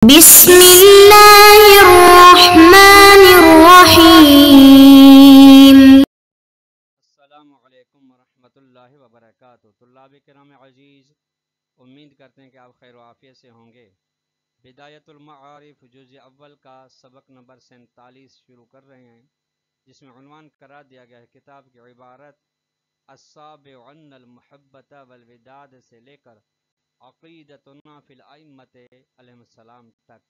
بسم اللہ الرحمن الرحیم۔ السلام علیکم ورحمۃ اللہ وبرکاتہ۔ طلاب کرام عزیز، امید کرتے ہیں کہ آپ خیر و عافیت سے ہوں گے۔ بدایت المعارف جزء اول کا سبق نمبر 47 شروع کر رہے ہیں، جس میں عنوان قرار دیا گیا ہے کتاب کی عبارت السابع ان المحبت والوداد سے لے کر عقیدتنا فی الائمۃ علیہم السلام تک۔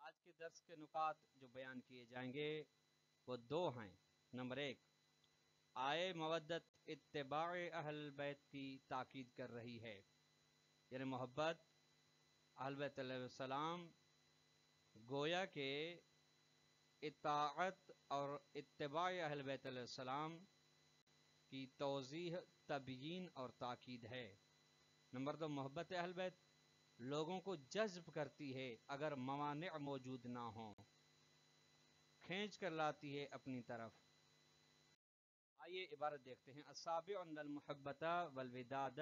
آج کے درس کے نکات جو بیان کیے جائیں گے وہ دو ہیں۔ نمبر 1، آئے مودت اتباع اہل بیت کی تاکید کر رہی ہے، یعنی محبت اہل بیت علیہ السلام گویا کہ اطاعت اور اتباع اہل بیت علیہ السلام کی توضیح، تبیین اور تاکید ہے۔ نمبر 2، محبت اہل بیت لوگوں کو جذب کرتی ہے اگر موانع موجود نہ ہوں، کھینچ کر لاتی ہے اپنی طرف۔ آئیے عبارت دیکھتے ہیں۔ السابع ان المحبت والوداد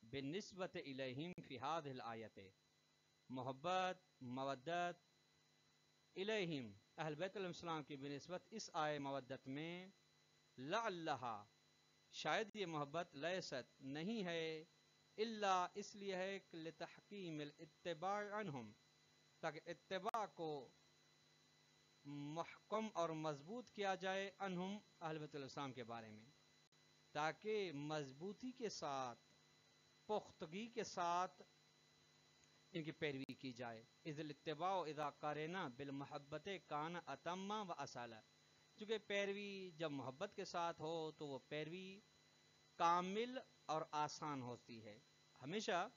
بالنسبت الیہم فی ہذہ الآیت، محبت مودت الیہم اہل بیت علیہ السلام کی بنسبت اس آئے مودت میں، لعلہا شاید یہ محبت، لیست نہیں ہے، الا اس لیے ہے کہ لتحکیم الاتباع عنہم، تاکہ اتباع کو محکم اور مضبوط کیا جائے، عنہم اہل بیت علیہ السلام کے بارے میں، تاکہ مضبوطی کے ساتھ، پختگی کے ساتھ ان کی پیروی کی جائے۔ اذ الاتباع اذا قارنا بالمحبت کان اتم و اصل، چونکہ پیروی جب محبت کے ساتھ ہو تو وہ پیروی کامل اور آسان ہوتی ہے۔ ہمیشہ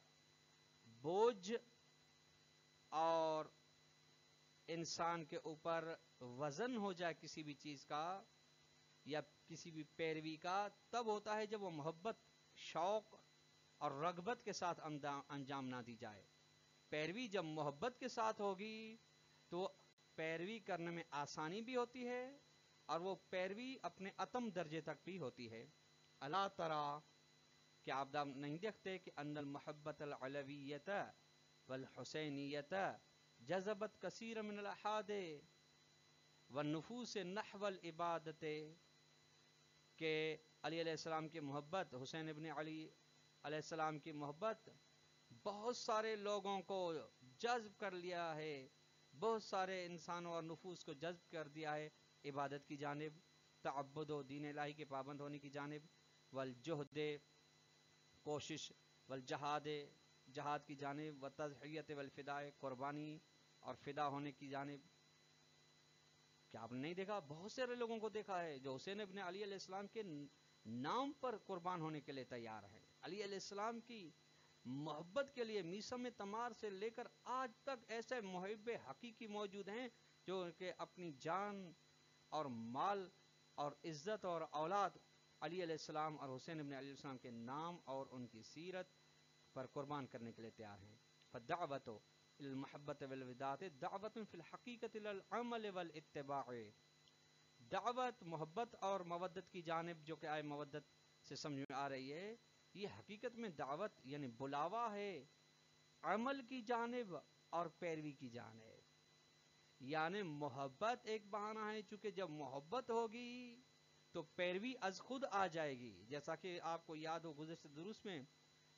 بوجھ اور انسان کے اوپر وزن ہو جائے کسی بھی چیز کا یا کسی بھی پیروی کا، تب ہوتا ہے جب وہ محبت، شوق اور رغبت کے ساتھ انجام نہ دی جائے۔ پیروی جب محبت کے ساتھ ہوگی تو پیروی کرنے میں آسانی بھی ہوتی ہے اور وہ پیروی اپنے اتم درجے تک بھی ہوتی ہے۔ الا ترى، کیا آپ نہیں دیکھتے کہ ان المحبت العلویت والحسینیت جذبت کثیر من الاحاد والنفوس نحو العبادت، کہ علی علیہ السلام کی محبت، حسین ابن علی علیہ السلام کی محبت بہت سارے لوگوں کو جذب کر لیا ہے، بہت سارے انسانوں اور نفوس کو جذب کر دیا ہے عبادت کی جانب، تعبد و دین الہی کے پابند ہونے کی جانب، والجہد کوشش، والجہاد جہاد کی جانب، والتضحیت والفداء قربانی اور فدا ہونے کی جانب۔ کیا آپ نے نہیں دیکھا؟ بہت سارے لوگوں کو دیکھا ہے جو حسین ابن علی علیہ السلام کے نام پر قربان ہونے کے لیے تیار ہے۔ علی علیہ السلام کی محبت کے لیے میثم تمار سے لے کر آج تک ایسے محب حقیقی موجود ہیں جو کہ اپنی جان اور مال اور عزت اور اولاد علی علیہ السلام اور حسین ابن علی علیہ السلام کے نام اور ان کی سیرت پر قربان کرنے کے لیے تیار ہیں۔ فالدعوۃ الی المحبت والوداد دعوۃ فی الحقیقۃ الی العمل والاتباع، دعوت محبت اور مودت کی جانب جو کہ آئے مودت سے سمجھ میں آ رہی ہے، یہ حقیقت میں دعوت یعنی بلاوا ہے عمل کی جانب اور پیروی کی جانب۔ یعنی محبت ایک بہانہ ہے، چونکہ جب محبت ہوگی تو پیروی از خود آ جائے گی، جیسا کہ آپ کو یاد ہو گزشتہ دروس میں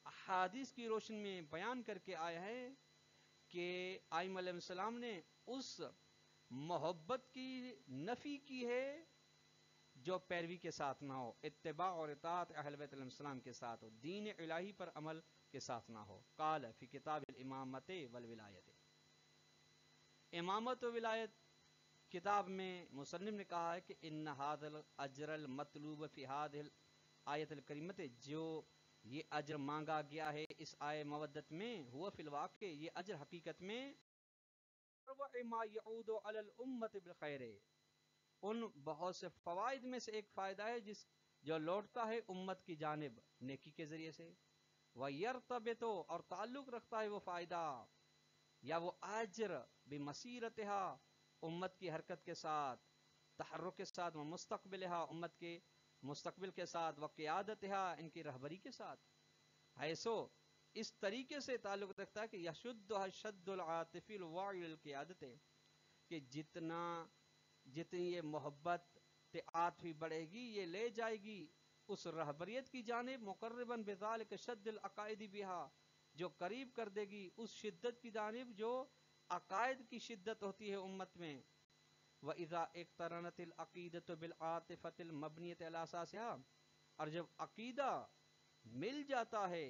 احادیث کی روشنی میں بیان کر کے آیا ہے کہ ائمہ علیہ السلام نے اس محبت کی نفی کی ہے جو پیروی کے ساتھ نہ ہو، اتباع اور اطاعت اہل بیت علیہ السلام کے ساتھ ہو، دین الہی پر عمل کے ساتھ نہ ہو۔ قال فی کتاب الامامت والولایت، امامت و ولایت کتاب میں مصنف نے کہا ہے کہ ان ھذا الاجر المطلوب فی ھذہ الآیۃ الکریمۃ، جو یہ اجر مانگا گیا ہے اس آئے مودت میں، ہوا فی الواقع، یہ اجر حقیقت میں ما یعود علی الامۃ بالخیر، ان بہت سے فوائد میں سے ایک فائدہ ہے جو لوٹتا ہے امت کی جانب نیکی کے ذریعے سے، وَيَرْتَبِطُ، اور تعلق رکھتا ہے وہ فائدہ یا وہ اجر بِمَسِیرَتِھا، امت کی حرکت کے ساتھ، تحرک کے ساتھ، ومستقبلھا، امت کے مستقبل کے ساتھ، وقیادتہا ان کی رہبری کے ساتھ، ایسو اس طریقے سے تعلق رکھتا ہے کہ یشدھا شد العاطفی الواعی للقیادت، کہ جتنی یہ محبت عاطفی بڑھے گی یہ لے جائے گی اس رہبریت کی جانب، مقرباً بذالک شد العقائد بہا، جو قریب کر دے گی اس شدت کی جانب جو عقائد کی شدت ہوتی ہے امت میں۔ وَإِذَا اقترنت العقیدۃ بالعاطفۃ المبنیۃ علی اساسها، اور جب عقیدہ مل جاتا ہے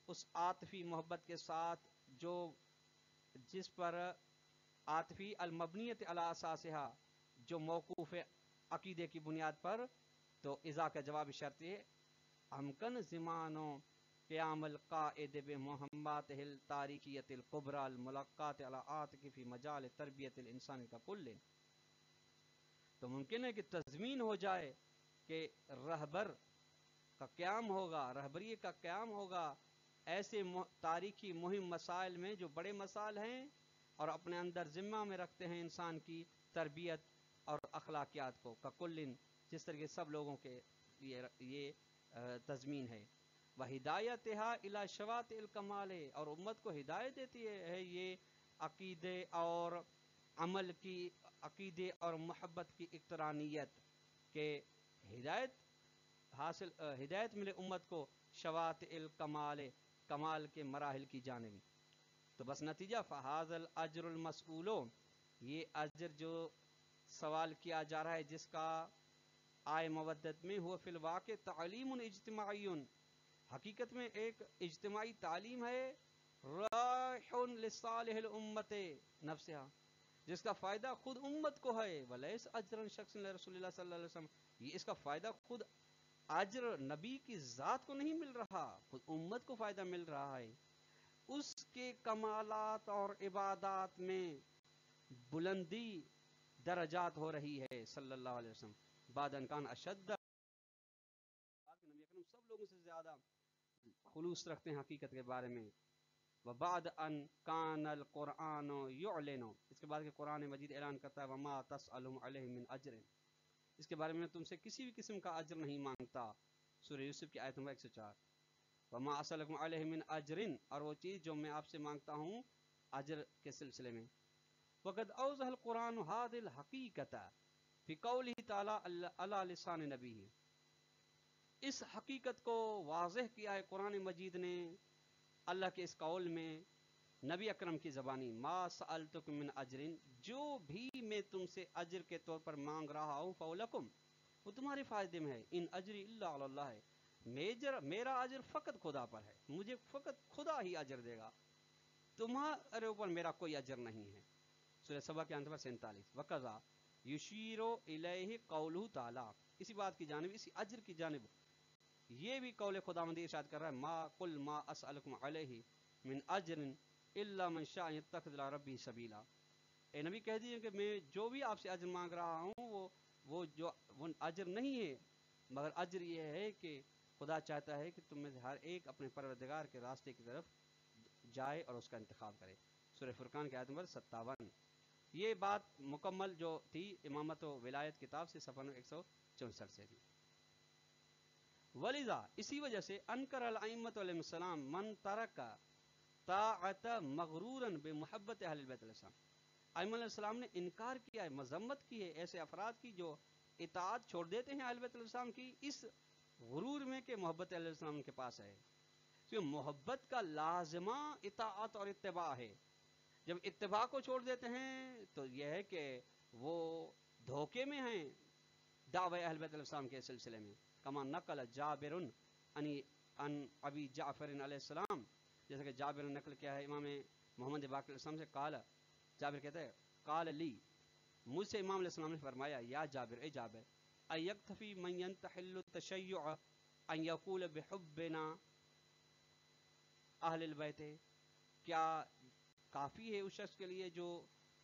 اس عاطفی محبت کے ساتھ جو جس پر عاطفی المبنیۃ علی اساسها، جو موقوف ہے عقیدے کی بنیاد پر، تو اذا کا جواب شرط ہے امکن زمانوں قیام القائد بمہماتہ التاریخیۃ الکبریٰ الملقات علی عاتق فی مجال تربیت الانسان کا کل، تو ممکن ہے کہ تضمین ہو جائے کہ رہبر کا قیام ہوگا، رہبری کا قیام ہوگا ایسے تاریخی مہم مسائل میں جو بڑے مسائل ہیں اور اپنے اندر ذمہ میں رکھتے ہیں انسان کی تربیت اور اخلاقیات کو، کا کلن، جس طرح کے سب لوگوں کے یہ تضمین ہے۔ وَہِدَایَتِهَا إِلَى شَوَاطِئِ الْکَمَالِ، اور امت کو ہدایت دیتی ہے یہ عقیدے اور عمل کی، عقیدے اور محبت کی اقترانیت، کہ ہدایت ملے امت کو شواطئ الکمال، کمال کے مراحل کی جانب۔ تو بس نتیجہ فَهَذَا الْأَجْرُ الْمَسْئُولُ، یہ اجر جو سوال کیا جا رہا ہے جس کا آئے مودت میں، ہوا فی الواقع تعلیم اجتماعی، حقیقت میں ایک اجتماعی تعلیم ہے، راح لصالح الامت نفسها، جس کا فائدہ خود امت کو ہے، ولیس اجر شخص رسول اللہ صلی اللہ علیہ وسلم، یہ اس کا فائدہ خود اجر نبی کی ذات کو نہیں مل رہا، خود امت کو فائدہ مل رہا ہے، اس کے کمالات اور عبادات میں بلندی درجات ہو رہی ہے صلی اللہ علیہ وسلم، بعد ان کان اشد، نبی اکرم سب لوگوں سے زیادہ خلوص رکھتے ہیں حقیقت کے بارے میں، وبعد ان کان القرآن یعلن، اس کے بعد کہ قرآن مجید اعلان کرتا ہے وما تسألهم علیہ من اجر، اس کے بارے میں تم سے کسی بھی قسم کا اجر نہیں مانگتا، سورہ یوسف کی آیت نمبر 104، وما اسألکم علیہ من اجر، اور وہ چیز جو میں آپ سے مانگتا ہوں اجر کے سلسلے میں، وقد اوضح القرآن هذه الحقیقت فی قولہ تعالی علی لسان نبیہ، اس حقیقت کو واضح کیا ہے قرآن مجید نے اللہ کے اس قول میں نبی اکرم کی زبانی، ما سألتکم من اجر، جو بھی میں تم سے اجر کے طور پر مانگ رہا ہوں فولکم، وہ تمہارے فائدے میں ہے، ان اجری الا علی اللہ ہے، میرا اجر فقط خدا پر ہے، مجھے فقط خدا ہی اجر دے گا، تمہارے اوپر میرا کوئی اجر نہیں ہے، سورہ سبا کے آیت نمبر 47، وقضا یشیر الیہ قولہ تعالی، اسی بات کی جانب، اسی اجر کی جانب یہ بھی قول خداوندی ارشاد کر رہا ہے، ما قل ما اسألکم علیہ من اجر الا من شاء یتخذ الی ربہ سبیلا، اے نبی کہہ دیجیے کہ میں جو بھی آپ سے اجر مانگ رہا ہوں وہ اجر نہیں ہے، مگر اجر یہ ہے کہ خدا چاہتا ہے کہ تم میں سے ہر ایک اپنے پروردگار کے راستے کی طرف جائے اور اس کا انتخاب کرے، سورہ فرقان کی آیت نمبر 57۔ یہ بات مکمل جو تھی امامت و ولایت کتاب سے صفحہ 164 سے تھی۔ ولذا، اسی وجہ سے انکر الائمۃ علیہ السلام من ترک طاعت مغرورا بمحبت اہل البیت علیہ السلام، ائمہ علیہ السلام نے انکار کیا ہے، مذمت کی ہے ایسے افراد کی جو اطاعت چھوڑ دیتے ہیں اہل بیت علیہ السلام کی اس غرور میں کہ محبت اہل السلام کے پاس ہے، کیونکہ محبت کا لازمہ اطاعت اور اتباع ہے، جب اتباع کو چھوڑ دیتے ہیں تو یہ ہے کہ وہ دھوکے میں ہیں دعوی اہل بیت علیہ السلام کے سلسلے میں، کما نقل جابر ان ابی جعفر علیہ السلام، جیسا کہ جابر نے نقل کیا ہے امام محمد باقر علیہ السلام سے، قال، جابر کہتے ہیں قال لی، مجھ سے امام علیہ السلام نے فرمایا، یا جابر، اے جابر، ایکتفی من ینتحل التشیع ان یقول بحبنا اہل البیت، کیا کافی ہے اس شخص کے لیے جو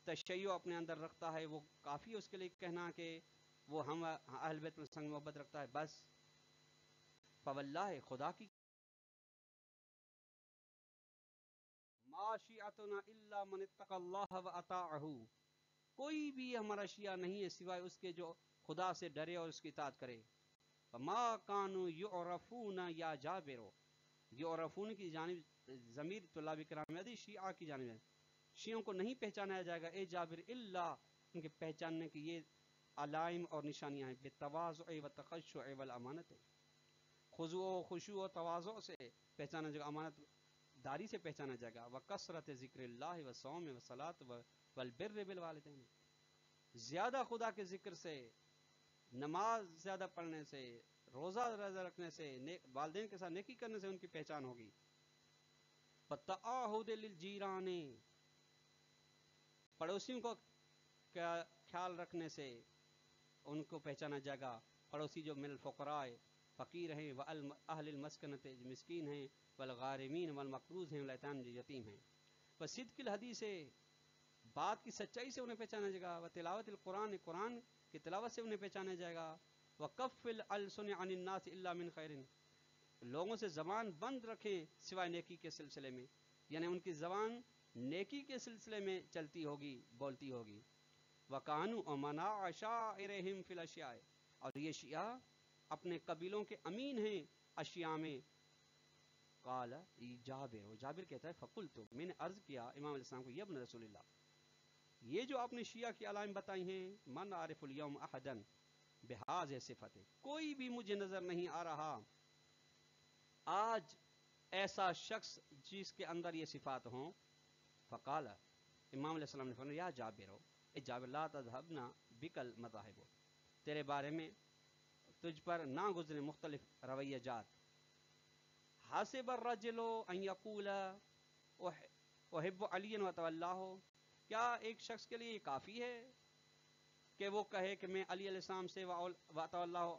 تشیع اپنے اندر رکھتا ہے، وہ کافی ہے اس کے لیے کہنا کہ وہ ہم اہل بیت میں سنگ محبت رکھتا ہے بس؟ فواللہ، خدا کی ما شیعتنا الا من اتقى اللہ واطاعہ، کوئی بھی ہمارا شیعہ نہیں ہے سوائے اس کے جو خدا سے ڈرے اور اس کی اطاعت کرے، فما کانوا یعرفون یا جابر، یعرفون کی جانب ضمیر طلاب کرام یادی شیعہ کی جانب ہے، شیعوں کو نہیں پہچانا جائے گا اے جابر الا، ان کے پہچاننے کی یہ علائم اور نشانیاں ہیں، بالتواضع والتخشع والامانت، خضوع و خشوع و تواضع سے پہچانا جائے گا، امانت داری سے پہچانا جائے گا، وکثرت ذکر اللہ والصوم والصلاۃ والبر بالوالدین، زیادہ خدا کے ذکر سے، نماز زیادہ پڑھنے سے، روزہ رکھنے سے، والدین کے ساتھ نیکی کرنے سے ان کی پہچان ہوگی. فالتعاہد للجیران، پڑوسیوں کو خیال رکھنے سے ان کو پہچانا جائے گا، پڑوسی جو من الفقراء فقیر ہیں، واہل المسکنۃ مسکین ہیں، والغارمین والمقروض ہیں، والیتام یتیم ہیں. وصدق الحدیث، بات کی سچائی سے انہیں پہچانا جائے گا، وتلاوت القرآن، قرآن کی تلاوت سے انہیں پہچانا جائے گا، وکف الالسن عن الناس الا من خیر، لوگوں سے زبان بند رکھیں سوائے نیکی کے سلسلے میں، یعنی ان کی زبان نیکی کے سلسلے میں چلتی ہوگی، بولتی ہوگی. وَكَانُوا أَمَنَاءَ شَاعِرِهِمْ فِي الْأَشْيَاءِ، اور یہ شیعہ اپنے قبیلوں کے امین ہیں اشیاء میں. قال جابر، جابر کہتا ہے فقلت، میں نے عرض کیا امام علیہ السلام کو، یا ابن رسول اللہ، یہ جو آپ نے شیعہ کی علائم بتائی ہیں، من عارف اليوم احدا بہذه صفت، کوئی بھی مجھے نظر نہیں آ رہا آج ایسا شخص جس کے اندر یہ صفات ہوں. فقال، امام علیہ السلام نے فرمایا، یا جابر، اے جابر، لا تذهبنا بک المذاہب، تیرے بارے میں تجھ پر نہ گزرے مختلف رویہ جات. حاسب الرجل ان یقول احب علی وتولاه، کیا ایک شخص کے لیے یہ کافی ہے کہ وہ کہے کہ میں علی علیہ السلام سے وتولاه،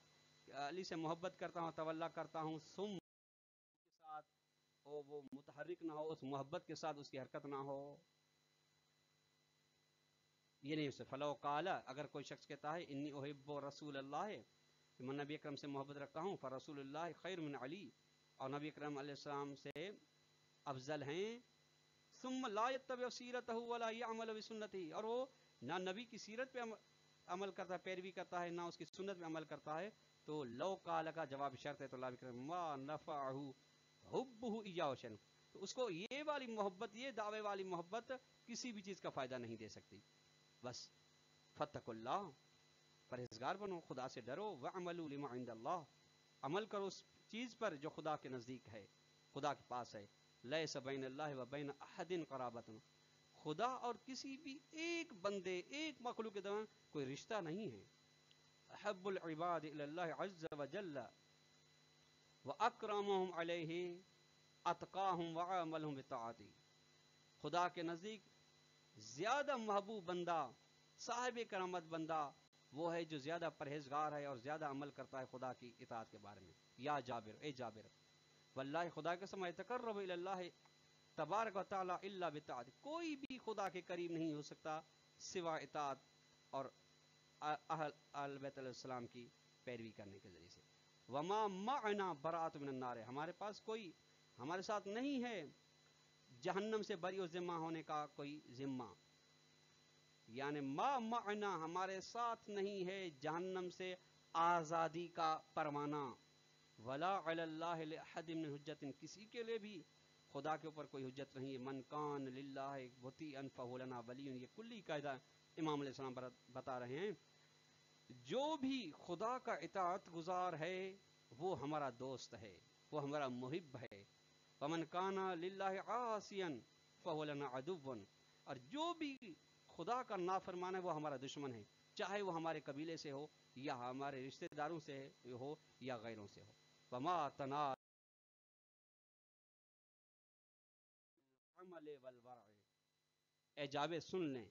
علی سے محبت کرتا ہوں، تولا کرتا ہوں، ثم کے ساتھ وہ متحرک نہ ہو، اس محبت کے ساتھ اس کی حرکت نہ ہو. یہ نہیں اسے فلو قال، اگر کوئی شخص کہتا ہے انی احب رسول اللہ، کہ میں نبی اکرم سے محبت رکھتا ہوں، فرسول اللہ خیر من علی، اور نبی اکرم علیہ السلام سے افضل ہیں. ثم لا يتبع سیرتہ ولا يعمل بسنتہ، اور وہ نہ نبی کی سیرت پہ عمل کرتا ہے، پیروی کرتا ہے، نہ اس کی سنت پہ عمل کرتا ہے، تو لو قال کا جواب شرط ہے، تو اللہ اکرم ما نفعہ حبہ ایاہ شیئا، تو اس کو یہ والی محبت، یہ دعوے والی محبت کسی بھی چیز کا فائدہ نہیں دے سکتی. بس فتقوا اللہ، پرہیزگار بنو، خدا سے ڈرو، وعملوا لما عند اللہ، عمل کرو اس چیز پر جو خدا کے نزدیک ہے، خدا کے پاس ہے. لیس بین اللہ و بین احد قرابۃ، خدا اور کسی بھی ایک بندے، ایک مخلوق کے درمیان کوئی رشتہ نہیں ہے. احب العباد الی اللہ عز وجل واکرمہم علیہ اتقاہم وعملہم بطاعتہ، خدا کے نزدیک زیادہ محبوب بندہ، صاحب کرامت بندہ وہ ہے جو زیادہ پرہیزگار ہے اور زیادہ عمل کرتا ہے خدا کی اطاعت کے بارے میں. یا جابر، اے جابر، واللہ خدا کے سمے یتقرب الی اللہ تبارک و تعالی الا بطاعت، کوئی بھی خدا کے قریب نہیں ہو سکتا سوا اطاعت اور اہل بیت علیہ السلام کی پیروی کرنے کے ذریعے سے. وما معنا براءۃ من النار، ہمارے پاس کوئی، ہمارے ساتھ نہیں ہے جہنم سے بری و ذمہ ہونے کا کوئی ذمہ، یعنی ما معنا، ہمارے ساتھ نہیں ہے جہنم سے آزادی کا پروانہ. ولا علی اللہ لأحد من حجت، کسی کے لیے بھی خدا کے اوپر کوئی حجت نہیں ہے. من کان للہ مطیعا فہو لنا ولی، یہ کلی قاعدہ امام علیہ السلام بتا رہے ہیں. جو بھی خدا کا اطاعت گزار ہے وہ ہمارا دوست ہے، وہ ہمارا محب ہے. ومن کان للہ عاصیا فہو لنا عدو، اور جو بھی خدا کا نافرمان ہے وہ ہمارا دشمن ہے، چاہے وہ ہمارے قبیلے سے ہو یا ہمارے رشتہ داروں سے ہو یا غیروں سے ہو. وما تنال عمل والورع، اے جابر سن لیں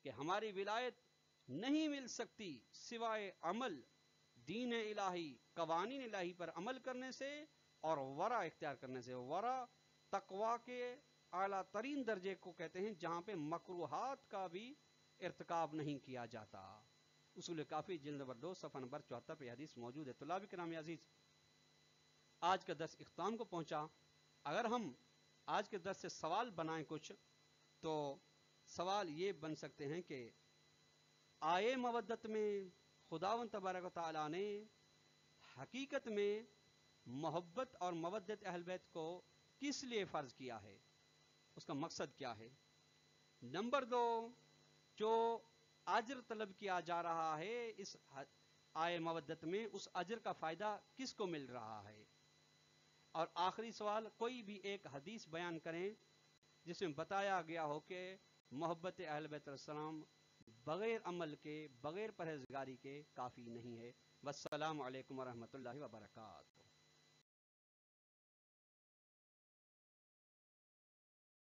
کہ ہماری ولایت نہیں مل سکتی سوائے عمل، دین الہی، قوانین الہی پر عمل کرنے سے اور ورع اختیار کرنے سے. ورع تقوا کے اعلیٰ ترین درجے کو کہتے ہیں جہاں پہ مکروہات کا بھی ارتکاب نہیں کیا جاتا. اصول کافی جلد نمبر 2 صفحہ نمبر 74 پہ حدیث موجود ہے. طلاب کرام عزیز، آج کا درس اختتام کو پہنچا. اگر ہم آج کے درس سے سوال بنائیں کچھ، تو سوال یہ بن سکتے ہیں کہ آئے مودت میں خداوند تبارک و تعالیٰ نے حقیقت میں محبت اور مودت اہل بیت کو کس لیے فرض کیا ہے، اس کا مقصد کیا ہے؟ نمبر 2، جو اجر طلب کیا جا رہا ہے اس آئے مودت میں، اس اجر کا فائدہ کس کو مل رہا ہے؟ اور آخری سوال، کوئی بھی ایک حدیث بیان کریں جس میں بتایا گیا ہو کہ محبت اہل بیت السلام بغیر عمل کے، بغیر پرہیزگاری کے کافی نہیں ہے۔ والسلام علیکم ورحمۃ اللہ وبرکاتہ۔